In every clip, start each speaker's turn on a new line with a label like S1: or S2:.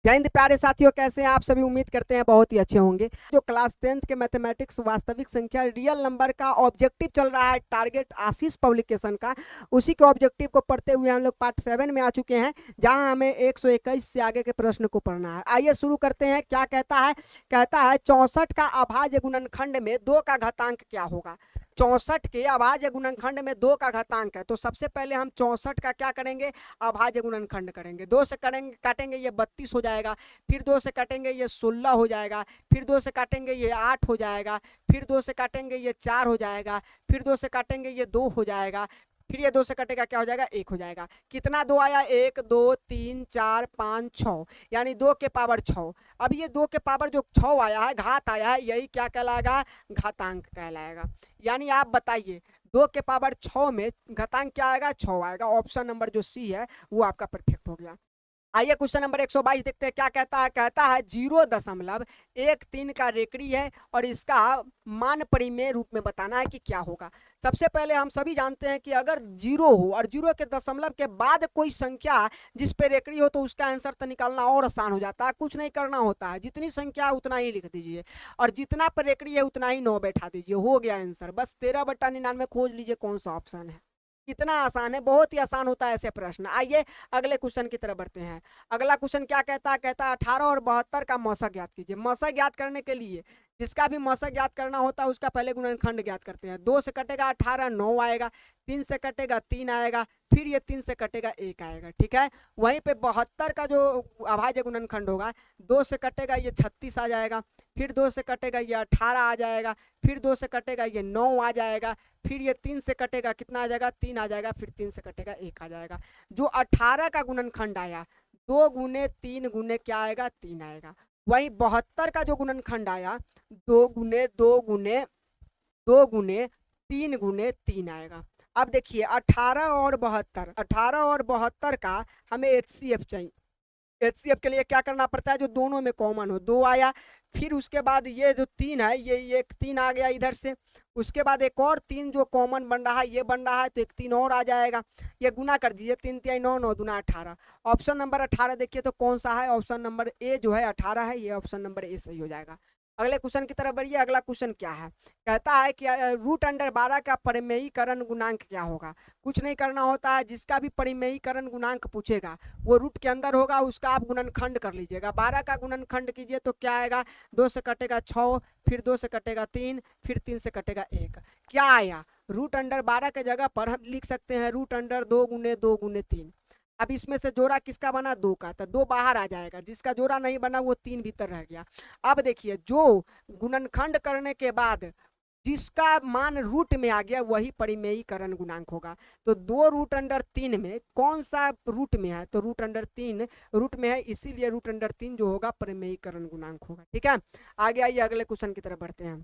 S1: जय हिंद प्यारे साथियों, कैसे हैं आप सभी। उम्मीद करते हैं बहुत ही अच्छे होंगे। जो क्लास 10th के मैथमेटिक्स वास्तविक संख्या रियल नंबर का ऑब्जेक्टिव चल रहा है, टारगेट आशीष पब्लिकेशन का, उसी के ऑब्जेक्टिव को पढ़ते हुए हम लोग पार्ट 7 में आ चुके हैं, जहां हमें 121 से आगे के प्रश्न को पढ़ना है। आइए शुरू करते हैं। क्या कहता है? कहता है 64 का अभाज्य गुणनखंड में 2 का घातांक क्या होगा। 64 के अभाज्य गुणनखंड में 2 का घातांक है, तो सबसे पहले हम 64 का क्या करेंगे, अभाज्य गुणनखंड करेंगे। 2 से करेंगे, काटेंगे ये 32 हो जाएगा। फिर 2 से काटेंगे ये 16 हो जाएगा। फिर 2 से काटेंगे ये 8 हो जाएगा। फिर 2 से काटेंगे ये 4 हो जाएगा। फिर 2 से काटेंगे ये 2 हो जाएगा। फिर ये 2 से कटेगा, क्या हो जाएगा, 1 हो जाएगा। कितना 2 आया, 1 2 3 4 5 6, यानी 2 के पावर 6। अब ये 2 के पावर जो 6 आया है, घात आया है, यही क्या कहलाएगा, घातांक कहलाएगा। यानी आप बताइए 2 के पावर 6 में घातांक क्या आएगा, 6 आएगा। ऑप्शन नंबर जो सी है वो आपका परफेक्ट हो गया। आइए क्वेश्चन नंबर 122 देखते हैं क्या कहता है। कहता है 0.13 का रेकड़ी है और इसका मान परिमेय रूप में बताना है कि क्या होगा। सबसे पहले हम सभी जानते हैं कि अगर 0 हो और 0 के दशमलव के बाद कोई संख्या जिस पे रेकड़ी हो तो उसका आंसर तो निकालना और आसान हो जाता है। कुछ नहीं करना होता है, जितनी संख्या उतना ही लिख दीजिए और जितना पर रेकड़ी है उतना ही 9 बैठा दीजिए, हो गया आंसर। बस 13/99 खोज लीजिए कौन सा ऑप्शन है। कितना आसान है, बहुत ही आसान होता है ऐसे प्रश्न। आइए अगले क्वेश्चन की तरफ बढ़ते हैं। अगला क्वेश्चन क्या कहता है? कहता है 18 और 72 का मौसा ज्ञात कीजिए। मौसा ज्ञात करने के लिए जिसका भी मौसा ज्ञात करना होता है उसका पहले गुणनखंड ज्ञात करते हैं। 2 से कटेगा 18, 9 आएगा। 3 से कटेगा 3 आएगा। फिर ये 3 से कटेगा 1 आएगा, ठीक है। वहीं पे 72 का जो अभाज्य गुणनखंड होगा, 2 से कटेगा ये 36 आ जाएगा। फिर 2 से कटेगा ये 18 आ जाएगा। फिर 2 से कटेगा ये 9 आ जाएगा। फिर ये 3 से कटेगा, कितना आ जाएगा, 3 आ जाएगा। फिर 3 से कटेगा 1 आ जाएगा। जो 18 का गुणनखंड आया, 2 गुने 3 गुने क्या आएगा, 3 आएगा। वही 72 का जो गुणनखंड आया, 2 गुने 2 गुने 2 गुने 3 गुने 3 आएगा। अब देखिए 18 और 72, 18 और 72 का हमें एचसीएफ चाहिए। एचसीएफ के लिए क्या करना पड़ता है, जो दोनों में कॉमन हो। 2 आया, फिर उसके बाद ये जो 3 है, ये एक 3 आ गया इधर से। उसके बाद एक और 3 जो कॉमन बन रहा है, ये बन रहा है, तो एक 3 और आ जाएगा। ये गुना कर दीजिए, 3 3 9, 9 दूना 18। ऑप्शन नंबर 18 देखिए तो कौन सा है, ऑप्शन नंबर ए जो है 18 है। ये ऑप्शन नंबर ए सही हो जाएगा। अगले क्वेश्चन की तरफ बढ़िए। अगला क्वेश्चन क्या है? कहता है कि √12 का परिमेयीकरण गुणांक क्या होगा। कुछ नहीं करना होता है, जिसका भी परिमेयीकरण गुणांक पूछेगा वो रूट के अंदर होगा, उसका आप गुणनखंड कर लीजिएगा। 12 का गुणनखंड कीजिए तो क्या आएगा, 2 से कटेगा 6, फिर 2 से कटेगा 3, फिर 3 से कटेगा 1। क्या आया, √12 के जगह पर हम लिख सकते हैं √2 गुने 2 गुने 3। अब इसमें से जोड़ा किसका बना, 2 का, तो 2 बाहर आ जाएगा। जिसका जोड़ा नहीं बना वो 3 भीतर रह गया। अब देखिए जो गुणनखंड करने के बाद जिसका मान रूट में आ गया वही परिमेयीकरण गुणांक होगा। तो 2√3 में कौन सा रूट में है, तो √3 रूट में है, इसीलिए √3 जो होगा परिमेयीकरण गुणांक होगा, ठीक है। आगे आइए अगले क्वेश्चन की तरफ बढ़ते हैं।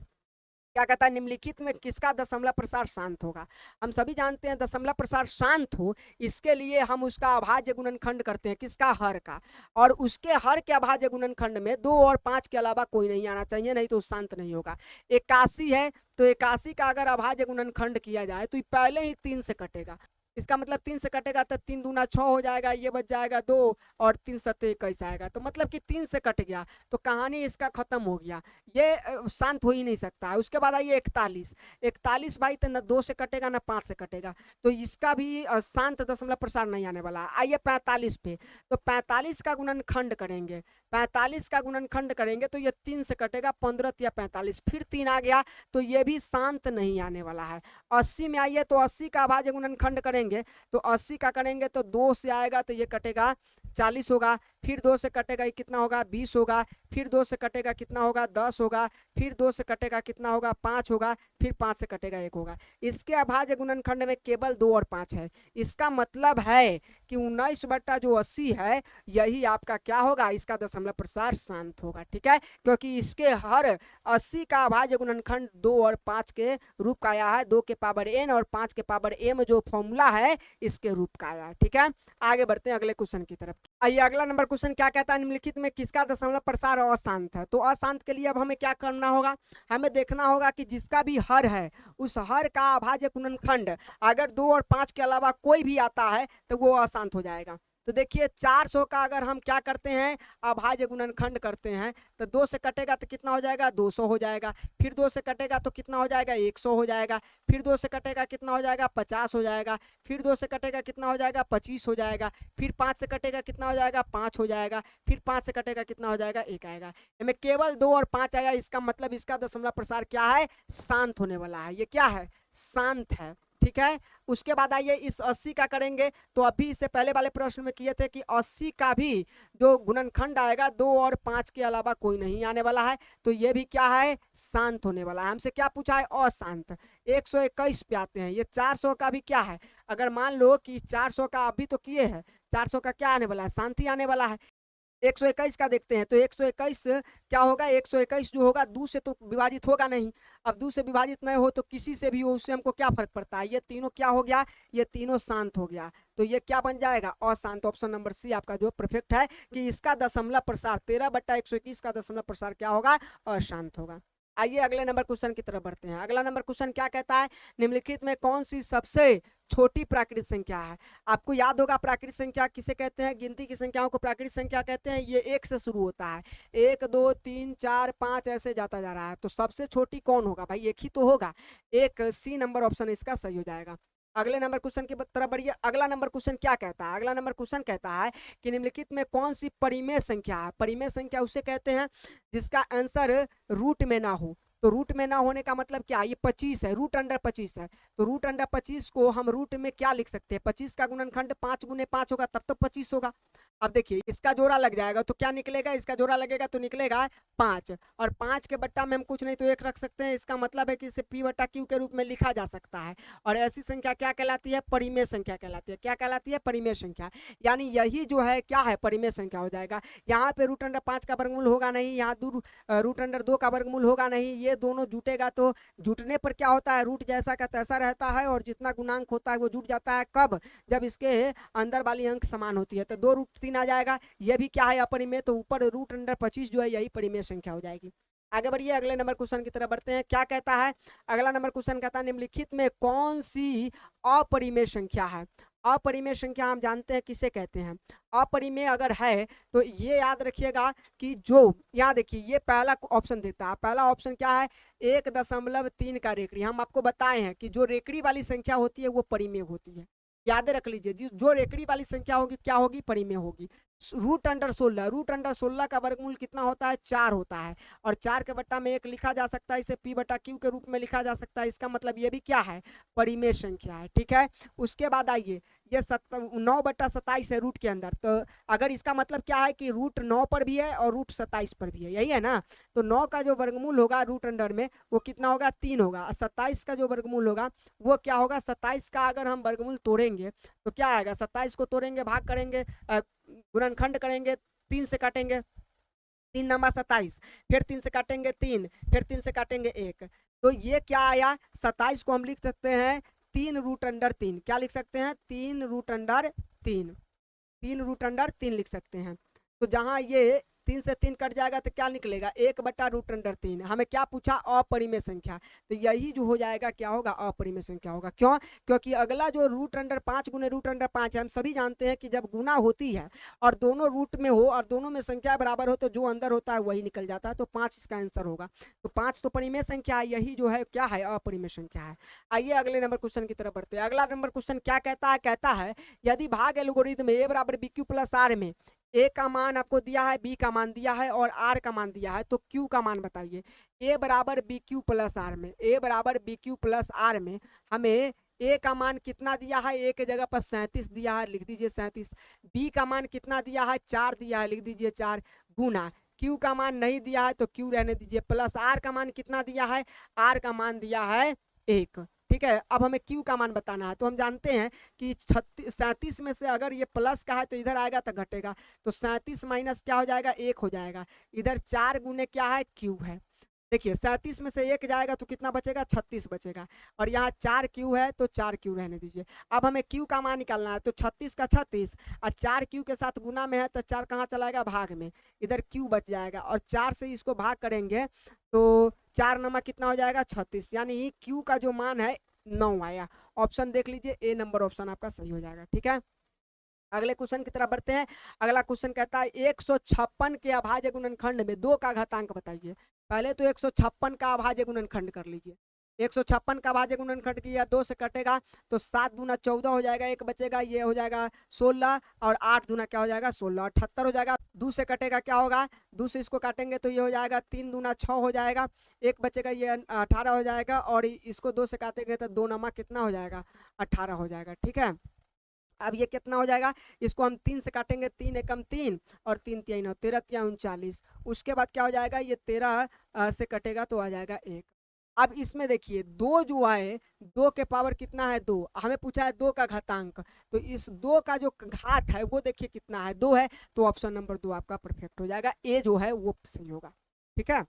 S1: क्या कहता है, निम्नलिखित में किसका दशमलव प्रसार शांत होगा। हम सभी जानते हैं दशमलव प्रसार शांत हो, इसके लिए हम उसका अभाज्य गुणनखंड करते हैं, किसका, हर का। और उसके हर के अभाज्य गुणनखंड में 2 और 5 के अलावा कोई नहीं आना चाहिए, नहीं तो शांत नहीं होगा। 81 है तो 81 का अगर अभाज्य गुणनखंड किया जाए तो पहले ही 3 से कटेगा। इसका मतलब 3 से कटेगा तो 3 दूना 6 हो जाएगा, ये बच जाएगा 2 और 3 सत्ते 21 आएगा। तो मतलब कि 3 से कट गया तो कहानी इसका खत्म हो गया, ये शांत हो ही नहीं सकता है। उसके बाद आइए 41। 41 भाई तो न 2 से कटेगा ना 5 से कटेगा, तो इसका भी शांत दशमलव प्रसार नहीं आने वाला। आइए 45 पे, तो 45 का गुणनखंड करेंगे। 45 का गुणनखंड करेंगे तो ये 3 से कटेगा, 15 या 45, फिर 3 आ गया तो ये भी शांत नहीं आने वाला है। 80 में आइए तो 80 का अभाज्य गुणनखंड करेंगे, तो 80 का करेंगे तो 2 से आएगा तो ये कटेगा 40 होगा। फिर 2 से कटेगा ये कितना होगा, 20 होगा। फिर 2 से कटेगा कितना होगा, 10 होगा। फिर 2 से कटेगा कितना होगा, 5 होगा। फिर 5 से कटेगा 1 होगा। इसके अभाज्य गुणनखंड में केवल 2 और 5 है। इसका मतलब है कि 19/80 है, यही आपका क्या होगा, इसका दशमलव प्रसार शांत होगा, ठीक है। क्योंकि इसके हर 80 का अभाज्य गुणनखंड 2 और 5 के रूप का आया है। 2 के पावर n और 5 के पावर m जो फॉर्मूला है इसके रूप का आया है, ठीक है। आगे बढ़ते हैं अगले क्वेश्चन की तरफ। आइए अगला नंबर क्वेश्चन क्या कहता है, निम्नलिखित में किसका दशमलव प्रसार अशांत है। तो अशांत के लिए अब हमें क्या करना होगा, हमें देखना होगा कि जिसका भी हर है उस हर का अभाज्य गुणनखंड अगर 2 और 5 के अलावा कोई भी आता है तो वो अशांत हो जाएगा। तो देखिए 400 का अगर हम क्या करते हैं, अभाज्य गुणनखंड करते हैं, तो 2 से कटेगा तो कितना हो जाएगा, 200 हो जाएगा। फिर 2 से कटेगा तो कितना हो जाएगा, 100 हो जाएगा। फिर 2 से कटेगा कितना हो जाएगा, 50 हो जाएगा। फिर 2 से कटेगा कितना हो जाएगा, 25 हो जाएगा। फिर 5 से कटेगा कितना हो जाएगा, 5 हो जाएगा। फिर 5 से कटेगा कितना हो जाएगा, 1 आएगा। इनमें केवल 2 और 5 आया, इसका मतलब इसका दशमलव प्रसार क्या है, शांत होने वाला है। ये क्या है, शांत है। ठीक है, उसके बाद आइए इस 80 का करेंगे। तो अभी इससे पहले वाले प्रश्न में किए थे कि 80 का भी जो गुणनखंड आएगा 2 और 5 के अलावा कोई नहीं आने वाला है, तो ये भी क्या है, शांत होने वाला है। हमसे क्या पूछा है, अशांत। 121 पे आते हैं। ये 400 का भी क्या है, अगर मान लो कि 400 का अभी तो किए हैं, 400 का क्या आने वाला है, शांति आने वाला है। 121 का देखते हैं, तो 121 क्या होगा, 121 जो होगा 2 से तो विभाजित होगा नहीं। अब 2 से विभाजित नहीं हो तो किसी से भी हो, उससे हमको क्या फर्क पड़ता है। ये तीनों क्या हो गया, ये तीनों शांत हो गया। तो ये क्या बन जाएगा, अशांत। ऑप्शन नंबर सी आपका जो परफेक्ट है कि इसका दशमलव प्रसार 13/121 का दशमलव प्रसार क्या होगा, अशांत होगा। आइए अगले नंबर क्वेश्चन की तरफ बढ़ते हैं। अगला नंबर क्वेश्चन क्या कहता है, निम्नलिखित में कौन सी सबसे छोटी प्राकृतिक संख्या है। आपको याद होगा प्राकृतिक संख्या किसे कहते हैं, गिनती की संख्याओं को प्राकृतिक संख्या कहते हैं। ये 1 से शुरू होता है, 1 2 3 4 5 ऐसे जाता जा रहा है। तो सबसे छोटी कौन होगा भाई, एक ही तो होगा। एक सी नंबर ऑप्शन इसका सही हो जाएगा। अगले नंबर क्वेश्चन की तरफ बढ़िए। अगला नंबर क्वेश्चन क्या कहता है, अगला नंबर क्वेश्चन कहता है कि निम्नलिखित में कौन सी परिमेय संख्या है। परिमेय संख्या उसे कहते हैं जिसका आंसर रूट में ना हो। तो रूट में ना होने का मतलब क्या, ये 25 है, रूट अंडर 25 है। तो रूट अंडर 25 को हम रूट में क्या लिख सकते हैं, 25 का गुणनखंड 5 गुने 5 होगा, तब तो 25 होगा। अब देखिए इसका जोड़ा लग जाएगा तो क्या निकलेगा, इसका जोड़ा लगेगा तो निकलेगा 5, और 5 के बट्टा में हम कुछ नहीं तो 1 रख सकते हैं। इसका मतलब है कि इसे p बट्टा q के रूप में लिखा जा सकता है। और ऐसी संख्या क्या कहलाती है, परिमेय संख्या कहलाती है। क्या कहलाती है, परिमेय संख्या। यानी यही जो है क्या है, परिमेय संख्या हो जाएगा। यहाँ पे रूट अंडर 5 का वर्गमूल होगा नहीं, यहाँ रूट अंडर 2 का वर्गमूल होगा नहीं। ये दोनों जुटेगा तो जुटने पर क्या होता है, रूट जैसा का तैसा रहता है, और जितना गुणांक होता है वो जुट जाता है। कब, जब इसके अंदर वाली अंक समान होती है। तो 2 रूट 3 आ जाएगा। ये भी क्या है, अपरिमेय। तो ऊपर रूट अंडर 25 जो है यही परिमेय संख्या हो जाएगी। आगे बढ़िए अगले नंबर क्वेश्चन की तरफ बढ़ते हैं। क्या कहता है, अगला नंबर क्वेश्चन कहता है निम्नलिखित में कौन सी अपरिमेय संख्या है। अपरिमेय संख्या हम जानते हैं किसे कहते हैं। अपरिमेय अगर है तो ये याद रखिएगा कि जो यहाँ देखिए ये पहला ऑप्शन देता है। पहला ऑप्शन क्या है, 1.3 का रेखड़ी। हम आपको बताए हैं कि जो रेखड़ी वाली संख्या होती है वो परिमेय होती है। याद रख लीजिए, जो रेखड़ी वाली संख्या होगी क्या होगी, परिमेय होगी। रूट अंडर 16, रूट अंडर 16 का वर्गमूल कितना होता है, 4 होता है। और 4 के बट्टा में 1 लिखा जा सकता है, इसे p बट्टा q के रूप में लिखा जा सकता है। इसका मतलब ये भी क्या है, परिमेय संख्या है। ठीक है, उसके बाद आइए ये 9/27 है रूट के अंदर। तो अगर इसका मतलब क्या है कि रूट 9 पर भी है और रूट 27 पर भी है, यही है ना। तो 9 का जो वर्गमूल होगा रूट अंडर में वो कितना होगा, 3 होगा। और 27 का जो वर्गमूल होगा वो क्या होगा, 27 का अगर हम वर्गमूल तोड़ेंगे तो क्या आएगा, 27 को तोड़ेंगे, भाग करेंगे, गुणनखंड करेंगे, 3 से काटेंगे, 3 नंबर 27, फिर 3 से काटेंगे 3, फिर 3 से काटेंगे 1। तो ये क्या आया, 27 को हम लिख सकते हैं 3 रूट अंडर 3। क्या लिख सकते हैं, 3 रूट अंडर 3, 3 रूट अंडर 3 लिख सकते हैं। तो जहां ये 3 से 3 कट जाएगा तो क्या निकलेगा, 1/√3। हमें क्या पूछा, अपरिमेय संख्या। तो यही जो हो जाएगा क्या होगा, अपरिमेय संख्या होगा। क्यों, क्योंकि अगला जो रूट अंडर 5 गुने रूट अंडर 5 है, हम सभी जानते हैं कि जब गुना होती है और दोनों रूट में हो और दोनों में संख्या बराबर हो तो जो अंदर होता है वही निकल जाता है। तो 5 इसका आंसर होगा। तो 5 तो परिमेय संख्या है, यही जो है क्या है, अपरिमेय संख्या है। आइए अगले नंबर क्वेश्चन की तरफ बढ़ते हैं। अगला नंबर क्वेश्चन क्या कहता है, कहता है यदि भाग एल्गोरिथम a बराबर bq प्लस r में a का मान आपको दिया है, b का मान दिया है और r का मान दिया है, तो q का मान बताइए। a बराबर bq प्लस r में, a बराबर bq प्लस r में हमें a का मान कितना दिया है, a के जगह पर 37 दिया है, लिख दीजिए 37। b का मान कितना दिया है, 4 दिया है, लिख दीजिए 4, गुना q का मान नहीं दिया है तो q रहने दीजिए, प्लस r का मान कितना दिया है, r का मान दिया है 1। ठीक है, अब हमें q का मान बताना है। तो हम जानते हैं कि 37 में से अगर ये प्लस का है तो इधर आएगा तो घटेगा। तो 37 माइनस क्या हो जाएगा, 1 हो जाएगा। इधर 4 गुने क्या है, q है। देखिए 37 में से 1 जाएगा तो कितना बचेगा, 36 बचेगा। और यहाँ 4 q है तो 4 q रहने दीजिए। अब हमें q का मान निकालना है। तो 36 का 36 और 4 q के साथ गुना में है तो 4 कहाँ चला जाएगा, भाग में, इधर q बच जाएगा। और 4 से इसको भाग करेंगे तो 4 नमा कितना हो जाएगा, 36। यानी q का जो मान है 9 आया। ऑप्शन देख लीजिए, ए नंबर ऑप्शन आपका सही हो जाएगा। ठीक है, अगले क्वेश्चन की तरफ बढ़ते हैं। अगला क्वेश्चन कहता है 156 के अभाज्य गुणनखंड में 2 का घातांक बताइए। पहले तो 156 का अभाज्य गुणनखंड कर लीजिए। 156 का अभाज्य गुणनखंड किया, 2 से कटेगा तो 7 दूना 14 हो जाएगा, एक बचेगा, ये हो जाएगा 16 और 8 दूना क्या हो जाएगा 16, 78 हो जाएगा। 2 से कटेगा क्या होगा, 2 से इसको काटेंगे तो ये हो जाएगा 3 दूना 6 हो जाएगा, एक बचेगा ये 18 हो जाएगा, और इसको 2 से काटेंगे तो 2 नमा कितना हो जाएगा 18 हो जाएगा। ठीक है, अब ये कितना हो जाएगा, इसको हम 3 से काटेंगे, 3 एकम 3 और 3 तिया 9, 13 तिया 39। उसके बाद क्या हो जाएगा, ये 13 से कटेगा तो आ जाएगा 1। अब इसमें देखिए 2 जो आए, 2 के पावर कितना है 2, हमें पूछा है 2 का घातांक, तो इस 2 का जो घात है वो देखिए कितना है 2 है, तो ऑप्शन नंबर 2 आपका परफेक्ट हो जाएगा, ए जो है वो सही होगा। ठीक है,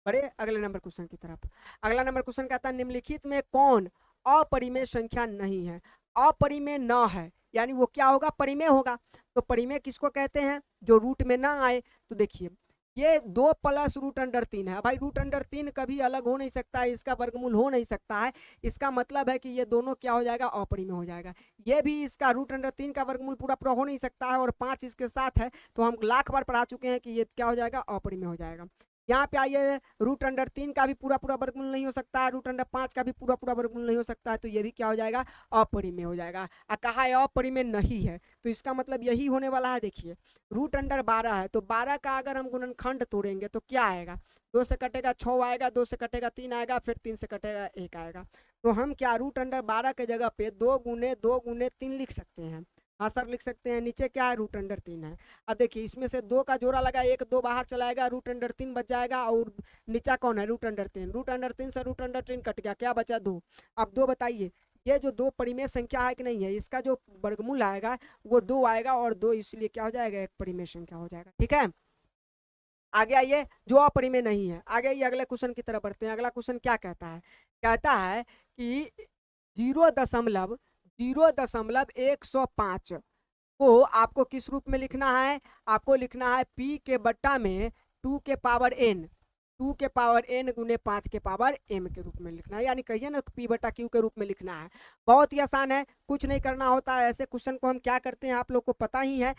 S1: बढ़े अगले नंबर क्वेश्चन की तरफ। अगला नंबर क्वेश्चन कहता है निम्नलिखित में कौन अपरिमेय संख्या नहीं है। अपरिमेय न है यानी वो क्या होगा, परिमेय होगा। तो परिमेय किसको कहते हैं, जो रूट में ना आए। तो देखिए ये 2 प्लस रूट अंडर 3 है, भाई रूट अंडर 3 कभी अलग हो नहीं सकता है, इसका वर्गमूल हो नहीं सकता है, इसका मतलब है कि ये दोनों क्या हो जाएगा, अपरिमेय हो जाएगा। ये भी इसका रूट अंडर 3 का वर्गमूल पूरा पूरा हो नहीं सकता है, और 5 इसके साथ है, तो हम लाख बार पढ़ा चुके हैं कि ये क्या हो जाएगा, अपरिमेय हो जाएगा। यहाँ पे आइए, रूट अंडर 3 का भी पूरा पूरा वर्गमूल नहीं हो सकता है, रूट अंडर 5 का भी पूरा पूरा वर्गमूल नहीं हो सकता है, तो ये भी क्या हो जाएगा, अपरिमेय हो जाएगा। कहा है अपरिमेय नहीं है, तो इसका मतलब यही होने वाला है। देखिए रूट अंडर 12 है, तो 12 का अगर हम गुणनखंड तोड़ेंगे तो क्या आएगा, 2 से कटेगा 6 आएगा, 2 से कटेगा 3 आएगा, फिर 3 से कटेगा 1 आएगा। तो हम क्या रूट अंडर 12 के जगह पे 2 गुने 2 गुने 3 लिख सकते हैं। हाँ सर लिख सकते हैं, नीचे क्या है, रूट अंडर 3 है। अब देखिए इसमें से 2 का जोड़ा लगा, 1 2 बाहर चलाएगा, रूट अंडर 3 बच जाएगा, और नीचा कौन है, रूट अंडर 3। रूट अंडर 3 से रूट अंडर 3 कट गया, क्या बचा 2। अब 2 बताइए, ये जो 2 परिमेय संख्या है कि नहीं है, इसका जो वर्गमूल आएगा वो 2 आएगा, और 2 इसलिए क्या हो जाएगा, एक परिमेय संख्या हो जाएगा। ठीक है, आगे आइए, जो अपरिमेय नहीं है। आगे आइए अगले क्वेश्चन की तरफ बढ़ते हैं। अगला क्वेश्चन क्या कहता है, कहता है कि 0.105 को आपको किस रूप में लिखना है, आपको लिखना है p के बट्टा में 2 के पावर n, 2 के पावर n गुने 5 के पावर m के रूप में लिखना है, यानी कहिए ना p बटा q के रूप में लिखना है। बहुत ही आसान है, कुछ नहीं करना होता है। ऐसे क्वेश्चन को हम क्या करते हैं आप लोग को पता ही है,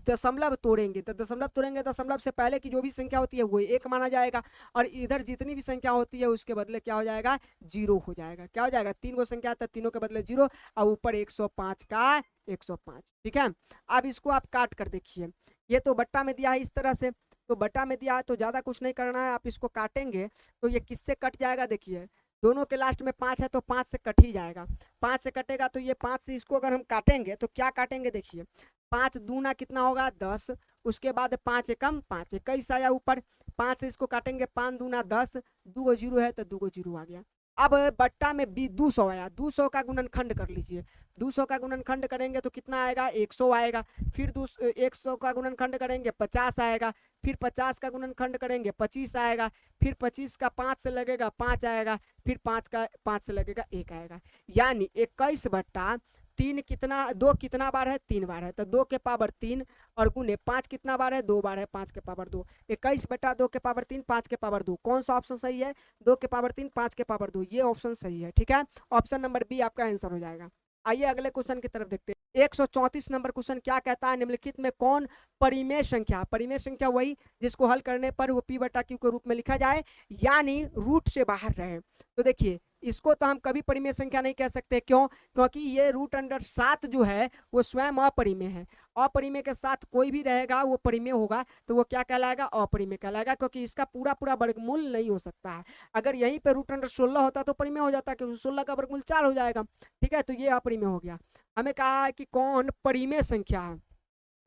S1: दशमलव तोड़ेंगे, तो दशमलव तोड़ेंगे, दशमलव से पहले की जो भी संख्या होती है वो 1 माना जाएगा, और इधर जितनी भी संख्या होती है उसके बदले क्या हो जाएगा, 0 हो जाएगा। क्या हो जाएगा, 3 को संख्या आता है, तीनों के बदले 0, और ऊपर 105 का 105। ठीक है, अब इसको आप काट कर देखिए, ये तो बट्टा में दिया है इस तरह से, तो बट्टा में दिया है तो ज्यादा कुछ नहीं करना है, आप इसको काटेंगे तो ये किससे कट जाएगा, देखिए दोनों के लास्ट में 5 है तो 5 से कट ही जाएगा। 5 से कटेगा तो ये 5 से इसको अगर हम काटेंगे तो क्या काटेंगे, देखिए 5 दूना कितना होगा 10, उसके बाद 5 एकम 5, 21 आया ऊपर, 5 से इसको काटेंगे, 5 दूना 10, 2 जीरो है तो 2 जीरो आ गया। अब बट्टा में 200 आया, 200 का गुणनखंड कर लीजिए, 200 का गुणनखंड करेंगे तो कितना आएगा, 100 आएगा, फिर 100 का गुणनखंड करेंगे 50 आएगा, फिर 50 का गुणनखंड करेंगे 25 आएगा, फिर 25 का 5 से लगेगा 5 आएगा, फिर 5 का 5 से लगेगा 1 आएगा। यानी 21 बट्टा 3 कितना, 2 कितना बार है, 3 बार है, तो 2 के पावर 3 और गुने 5 कितना बार है, 2 बार है, 5 के पावर 2। 21 बटा 2 के पावर 3 5 के पावर 2, कौन सा ऑप्शन सही है, 2 के पावर 3 5 के पावर 2, ये ऑप्शन सही है। ठीक है, ऑप्शन नंबर बी आपका आंसर हो जाएगा। आइए अगले क्वेश्चन की तरफ देखते हैं। 134 नंबर क्वेश्चन क्या कहता है, निम्नलिखित में कौन परिमेय संख्या, परिमेय संख्या वही जिसको हल करने पर वो p बटा q के रूप में लिखा जाए, यानी रूट से बाहर रहे। तो देखिए इसको तो हम कभी परिमेय संख्या नहीं कह सकते, क्यों, क्योंकि ये रूट अंडर 7 जो है वो स्वयं अपरिमेय है। अपरिमेय के साथ कोई भी रहेगा वो परिमेय होगा, तो वो क्या कहलाएगा, अपरिमेय कहलाएगा, क्योंकि इसका पूरा पूरा वर्गमूल नहीं हो सकता है। अगर यहीं पे रूट अंडर 16 होता तो परिमेय हो जाता, क्योंकि 16 का वर्गमूल 4 हो जाएगा। ठीक है, तो ये अपरिमेय हो गया। हमें कहा है कि कौन परिमेय संख्या है।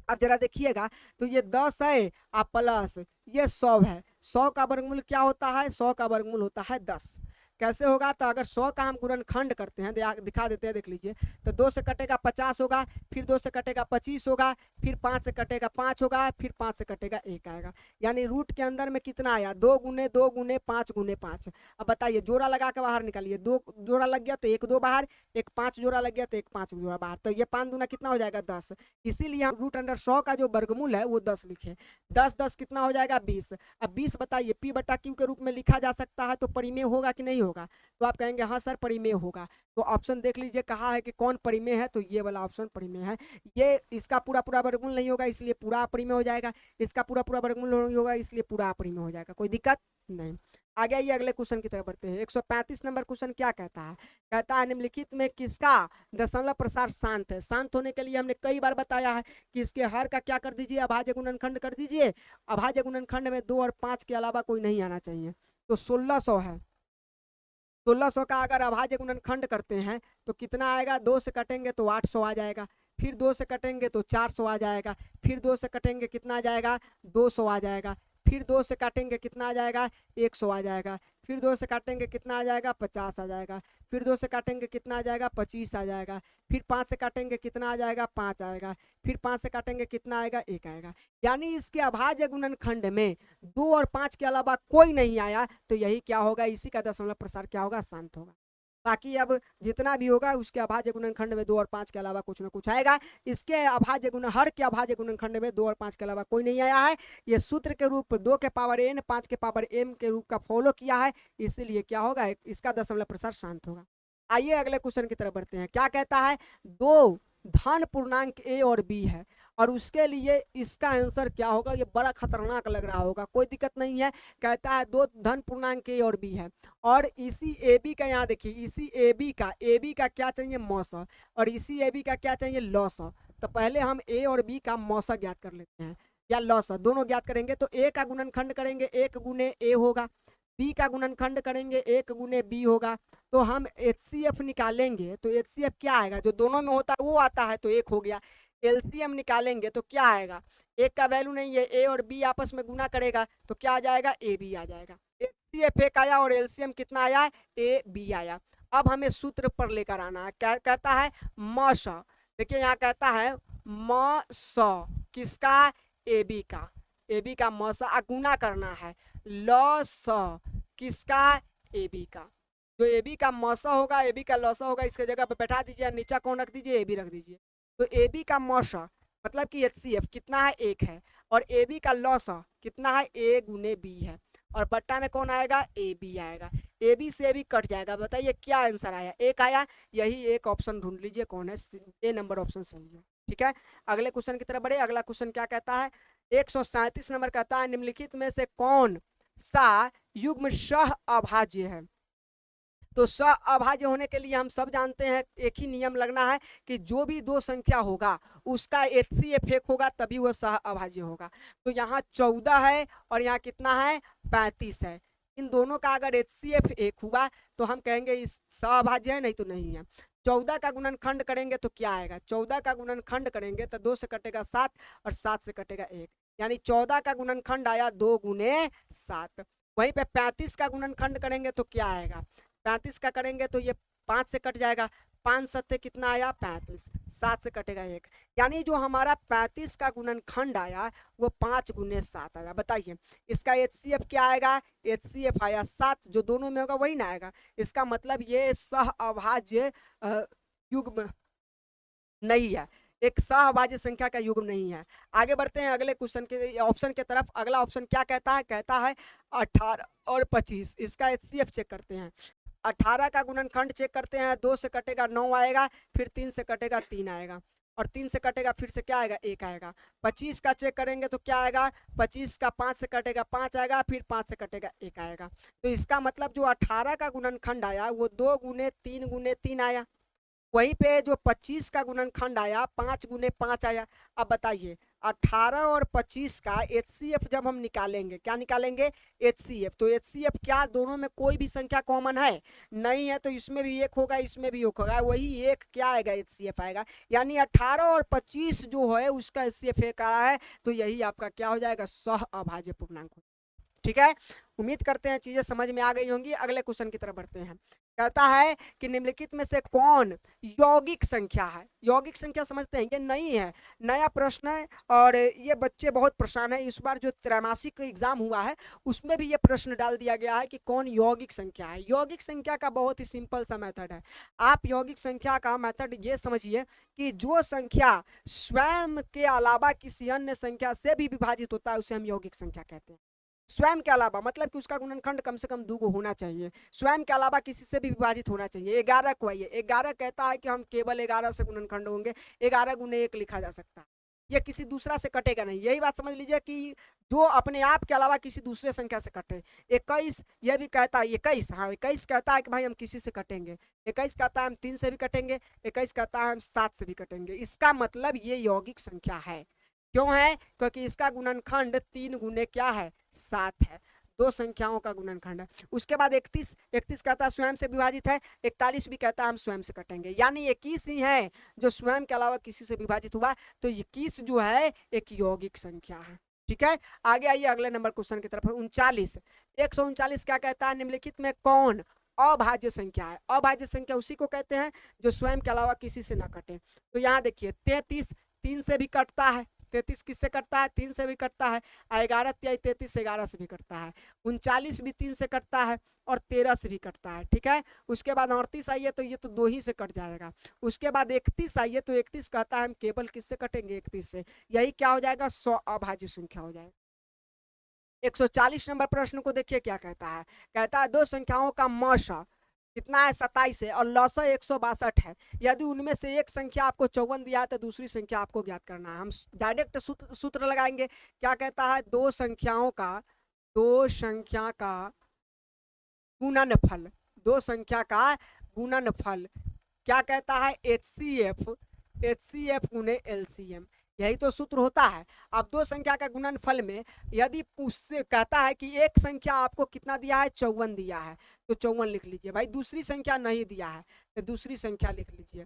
S1: अब जरा देखिएगा, तो ये 10 है आप प्लस ये 100 है, 100 का वर्गमूल क्या होता है, 100 का वर्गमूल होता है 10। कैसे होगा, तो अगर 100 का हम गुणनखंड करते हैं, दिखा देते हैं, देख लीजिए, तो 2 से कटेगा 50 होगा, फिर 2 से कटेगा 25 होगा, फिर 5 से कटेगा 5 होगा, फिर 5 से कटेगा 1 आएगा। यानी रूट के अंदर में कितना आया, 2 गुने 2 गुने 5 गुने 5। अब बताइए जोड़ा लगा के बाहर निकालिए, 2 जोड़ा लग गया तो 1 2 बाहर, एक 5 जोड़ा लग गया तो 1 5 जोड़ा बाहर, तो ये 5 दूना कितना हो जाएगा 10। इसीलिए हम रूट अंडर 100 का जो वर्गमूल है वो 10 लिखे। 10 10 कितना हो जाएगा 20। अब 20 बताइए p बटा q के रूप में लिखा जा सकता है तो परिमेय होगा कि नहीं होगा? तो आप कहेंगे हाँ सर परिमेय होगा। तो ऑप्शन देख लीजिए कहा है कि कौन परिमेय है, तो ये वाला ऑप्शन परिमेय है। ये इसका पूरा पूरा वर्गमूल नहीं होगा इसलिए पूरा अपरिमेय हो जाएगा, इसका पूरा पूरा वर्गमूल नहीं होगा इसलिए पूरा अपरिमेय हो जाएगा, कोई दिक्कत नहीं। आगे आइए अगले क्वेश्चन की तरफ बढ़ते हैं। 135 नंबर क्वेश्चन क्या कहता है? कहता है निम्नलिखित में किसका दशमलव प्रसार शांत है? शांत होने के लिए हमने कई बार बताया है कि इसके हर का क्या कर दीजिए, अभाज्य गुणनखंड कर दीजिए। अभाज्य गुणनखंड में 2 और 5 के अलावा कोई नहीं आना चाहिए। तो 1600 है, 1600 का अगर अभाज्य गुणनखंड करते हैं तो कितना आएगा? 2 से कटेंगे तो 800 आ जाएगा, फिर 2 से कटेंगे तो 400 आ जाएगा, फिर 2 से कटेंगे कितना आ जाएगा? 200 आ जाएगा, फिर 2 से काटेंगे कितना आ जाएगा? 100 आ जाएगा, फिर 2 से काटेंगे कितना आ जाएगा? 50 आ जाएगा, फिर 2 से काटेंगे कितना आ जाएगा? 25 आ जाएगा, फिर 5 से काटेंगे कितना आ जाएगा? 5 आएगा, फिर 5 से काटेंगे कितना आएगा? 1 आएगा। यानी इसके अभाज्य गुणनखंड में 2 और 5 के अलावा कोई नहीं आया, तो यही क्या होगा? इसी का दशमलव प्रसार क्या होगा? शांत होगा। बाकी अब जितना भी होगा उसके अभाज्य गुणनखंड में 2 और 5 के अलावा कुछ ना कुछ आएगा। इसके अभाज्य गुण हर के अभाज्य गुणनखंड में 2 और 5 के अलावा कोई नहीं आया है। ये सूत्र के रूप 2 के पावर n 5 के पावर m के रूप का फॉलो किया है, इसीलिए क्या होगा? इसका दशमलव प्रसार शांत होगा। आइए अगले क्वेश्चन की तरफ बढ़ते हैं। क्या कहता है? 2 धन पूर्णांक a और b है और उसके लिए इसका आंसर क्या होगा? ये बड़ा खतरनाक लग रहा होगा, कोई दिक्कत नहीं है। कहता है 2 धन पूर्णांक a और b है और इसी ए बी का, यहाँ देखिए इसी ए बी का क्या चाहिए? मौसा, और इसी ए बी का क्या चाहिए? लौसा। तो पहले हम ए और बी का मौसा ज्ञात कर लेते हैं या लौसा, दोनों ज्ञात करेंगे। तो ए का गुणनखंड करेंगे 1 गुने ए होगा, बी का गुणनखंड करेंगे 1 गुने बी होगा। तो हम HCF निकालेंगे तो HCF क्या आएगा? जो दोनों में होता है वो आता है, तो 1 हो गया। एलसीएम निकालेंगे तो क्या आएगा? 1 का वैल्यू नहीं है, ए और बी आपस में गुना करेगा तो क्या आ जाएगा? ए बी आ जाएगा। HCF 1 आया और एलसीएम कितना आया? ए बी आया। अब हमें सूत्र पर लेकर आना है। क्या कहता है? म स। देखिए यहाँ कहता है म स किसका? ए बी का, ए बी का म स गुना करना है ल स किसका? ए बी का। जो ए बी का म स होगा, ए बी का ल स होगा, इसके जगह पे बैठा दीजिए, नीचा कौन रख दीजिए? ए बी रख दीजिए। तो ए बी का म स मतलब कि HCF कितना है? 1 है, और ए बी का ल स कितना है? ए गुने बी है, और बट्टा में कौन आएगा? ए बी आएगा। ए बी से ए बी कट जाएगा। बताइए क्या आंसर आया? 1 आया। यही एक ऑप्शन ढूंढ लीजिए कौन है, ए नंबर ऑप्शन सही है। ठीक है, अगले क्वेश्चन की तरफ बढ़े। अगला क्वेश्चन क्या कहता है? 137 नंबर कहता है निम्नलिखित में से कौन सा युग्म सह अभाज्य है? तो सह अभाज्य होने के लिए हम सब जानते हैं, एक ही नियम लगना है कि जो भी 2 संख्या होगा उसका HCF 1 होगा तभी वह सह अभाज्य होगा। तो यहाँ 14 है और यहाँ कितना है? 35 है। इन दोनों का अगर HCF 1 हुआ तो हम कहेंगे इस सह अभाज्य है, नहीं तो नहीं है। 14 का गुणनखंड करेंगे तो क्या आएगा? 14 का गुणनखंड करेंगे तो 2 से कटेगा 7 और 7 से कटेगा 1, यानी 14 का गुणनखंड आया 2 गुने 7। वहीं पे 35 का गुणनखंड करेंगे तो क्या आएगा? 35 का करेंगे तो ये 5 से कट जाएगा, 5 सत्ते कितना आया? 35, 7 से कटेगा 1, यानी जो हमारा 35 का गुणनखंड आया वो 5 गुने 7 आया। बताइए इसका HCF क्या आएगा? HCF आया 7, जो दोनों में होगा वही ना आएगा। इसका मतलब ये सह अभाज्य युग्म नहीं है, एक सहअभाज्य संख्या का युग्म नहीं है। आगे बढ़ते हैं अगले क्वेश्चन के ऑप्शन के तरफ। अगला ऑप्शन क्या कहता है? कहता है 18 और 25, इसका HCF चेक करते हैं। 18 का गुणनखंड चेक करते हैं, 2 से कटेगा 9 आएगा, फिर 3 से कटेगा 3 आएगा, और 3 से कटेगा फिर से क्या आएगा? 1 आएगा। 25 का चेक करेंगे तो क्या आएगा? 25 का 5 से कटेगा 5 आएगा, फिर 5 से कटेगा 1 आएगा। तो इसका मतलब जो 18 का गुणनखंड आया वो 2 गुने 3 आया। वहीं पे जो 25 का गुणनखंड आया 5 गुने 5 आया। अब बताइए 18 और 25 का HCF जब हम निकालेंगे, क्या निकालेंगे? HCF। तो HCF क्या दोनों में कोई भी संख्या कॉमन है? नहीं है, तो इसमें भी 1 होगा, इसमें भी 1 होगा, वही 1 क्या आएगा? HCF आएगा। यानी 18 और 25 जो है उसका HCF 1 आ रहा है, तो यही आपका क्या हो जाएगा? सह अभाज्य पूर्णांक। ठीक है, उम्मीद करते हैं चीजें समझ में आ गई होंगी। अगले क्वेश्चन की तरफ बढ़ते हैं। कहता है कि निम्नलिखित में से कौन यौगिक संख्या है? यौगिक संख्या समझते हैं, ये नहीं है, नया प्रश्न है और ये बच्चे बहुत परेशान है। इस बार जो त्रैमासिक एग्जाम हुआ है उसमें भी ये प्रश्न डाल दिया गया है कि कौन यौगिक संख्या है। यौगिक संख्या का बहुत ही सिंपल सा मेथड है। आप यौगिक संख्या का मेथड ये समझिए कि जो संख्या स्वयं के अलावा किसी अन्य संख्या से भी विभाजित होता है उसे हम यौगिक संख्या कहते हैं। स्वयं के अलावा मतलब कि उसका गुणनखंड कम से कम 2 गो होना चाहिए, स्वयं के अलावा किसी से भी विभाजित होना चाहिए। 11 को आइए 11 कहता है कि हम केवल 11 से गुणनखंड होंगे, 11 गुने 1 लिखा जा सकता है, ये किसी दूसरा से कटेगा नहीं। यही बात समझ लीजिए कि जो अपने आप के अलावा किसी दूसरे संख्या से कटे। 21 यह भी कहता है 21, हाँ 21 कहता है कि भाई हम किसी से कटेंगे, 21 कहता है हम 3 से भी कटेंगे, 21 कहता है हम 7 से भी कटेंगे। इसका मतलब ये यौगिक संख्या है। क्यों है? क्योंकि इसका गुणनखंड 3 गुने क्या है? 7 है। दो संख्याओं का गुणनखंड है। उसके बाद 31 कहता है स्वयं से विभाजित है, 41 भी कहता है हम स्वयं से कटेंगे, यानी 21 ही है जो स्वयं के अलावा किसी से विभाजित हुआ। तो 21 जो है एक यौगिक संख्या है। ठीक है, आगे आइए अगले नंबर क्वेश्चन की तरफ। 39 139 क्या कहता है? निम्नलिखित में कौन अभाज्य संख्या है? अभाज्य संख्या उसी को कहते हैं जो स्वयं के अलावा किसी से ना कटे। तो यहाँ देखिए 33 3 से भी कटता है, 33 किससे कटता है? 3 से भी कटता है। 11 33 से 11 से भी कटता है। 39 भी 3 से कटता है और 13 से भी कटता है। ठीक है, उसके बाद 38 आइए तो ये तो 2 ही से कट जाएगा। उसके बाद 31 आइए तो 31 कहता है हम केवल किससे कटेंगे? 31 से। यही क्या हो जाएगा? 100 अभाज्य संख्या हो जाएगा। 140 नंबर प्रश्न को देखिए क्या कहता है। कहता है दो संख्याओं का मौसा कितना है? 27 है और लौसा 162 है। यदि उनमें से एक संख्या आपको 54 दिया है तो दूसरी संख्या आपको ज्ञात करना है। हम डायरेक्ट सूत्र लगाएंगे। क्या कहता है? दो संख्या का गुणनफल, दो संख्या का गुणनफल क्या कहता है? HCF गुने LCM, यही तो सूत्र होता है। अब दो संख्या का गुणनफल में यदि उससे कहता है कि एक संख्या आपको कितना दिया है? 54 दिया है, तो 54 लिख लीजिए। भाई दूसरी संख्या नहीं दिया है तो दूसरी संख्या लिख लीजिए।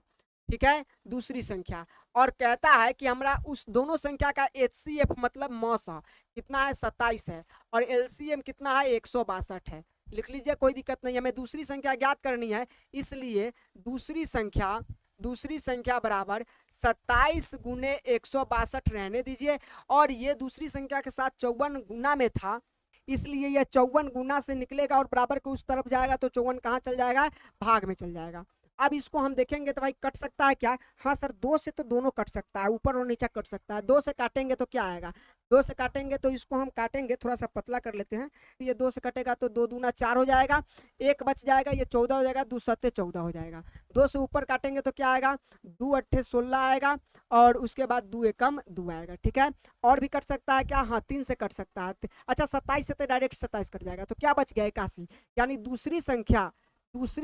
S1: ठीक है, दूसरी संख्या। और कहता है कि हमरा उस दोनों संख्या का HCF मतलब मौसा कितना है? 27 है और LCM कितना है? 162 है। लिख लीजिए, कोई दिक्कत नहीं। हमें दूसरी संख्या ज्ञात करनी है, इसलिए दूसरी संख्या बराबर 27 गुने 162 रहने दीजिए। और ये दूसरी संख्या के साथ 54 गुना में था, इसलिए यह 54 गुना से निकलेगा और बराबर के उस तरफ जाएगा तो 54 कहाँ चल जाएगा? भाग में चल जाएगा। अब इसको हम देखेंगे तो भाई कट सकता है क्या? हाँ सर, 2 से तो दोनों कट सकता है, ऊपर और नीचे कट सकता है। 2 से काटेंगे तो क्या आएगा? 2 से काटेंगे तो इसको हम काटेंगे, थोड़ा सा पतला कर लेते हैं। ये 2 से कटेगा तो 2 दूना 4 हो जाएगा, 1 बच जाएगा, ये 14 हो जाएगा, 2 सत्ते 14 हो जाएगा। 2 से ऊपर काटेंगे तो क्या आएगा? 2 अट्ठे 16 आएगा और उसके बाद 2 एकम 2 आएगा। ठीक है, और भी कट सकता है क्या? हाँ, 3 से कट सकता है। अच्छा, 27 से तो डायरेक्ट 27 कट जाएगा, तो क्या बच गया? 81। यानी दूसरी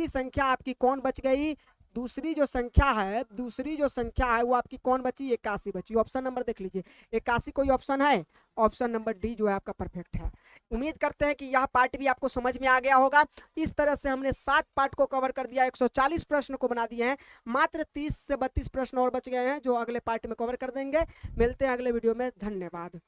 S1: संख्या आपकी कौन बच गई? दूसरी जो संख्या है वो आपकी कौन बची? 81 बची। ऑप्शन नंबर देख लीजिए, 81 कोई ऑप्शन है? ऑप्शन नंबर डी जो है आपका परफेक्ट है। उम्मीद करते हैं कि यह पार्ट भी आपको समझ में आ गया होगा। इस तरह से हमने 7 पार्ट को कवर कर दिया, 140 प्रश्न को बना दिए हैं। मात्र 30 से 32 प्रश्न और बच गए हैं जो अगले पार्ट में कवर कर देंगे। मिलते हैं अगले वीडियो में। धन्यवाद।